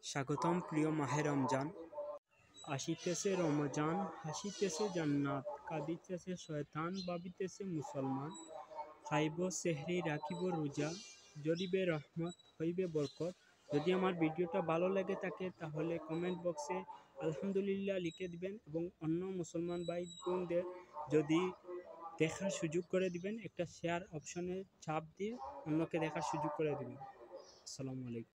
স্বাগতম প্রিয় মাহে রমজান। আসিতেছে রমজান, হাসিতেছে জান্নাত, কাঁদিতেছে শয়তান, ভাবিতেছে মুসলমান। খাইব সেহরি, রাখিব রোজা, জড়িবে রহমত, হইবে বরকত। যদি আমার ভিডিওটা ভালো লেগে থাকে তাহলে কমেন্ট বক্সে আলহামদুলিল্লাহ লিখে দিবেন এবং অন্য মুসলমান ভাই বোনদের যদি দেখার সুযোগ করে দিবেন, একটা শেয়ার অপশনে চাপ দিয়ে অন্যকে দেখার সুযোগ করে দিবেন। আসসালামু আলাইকুম।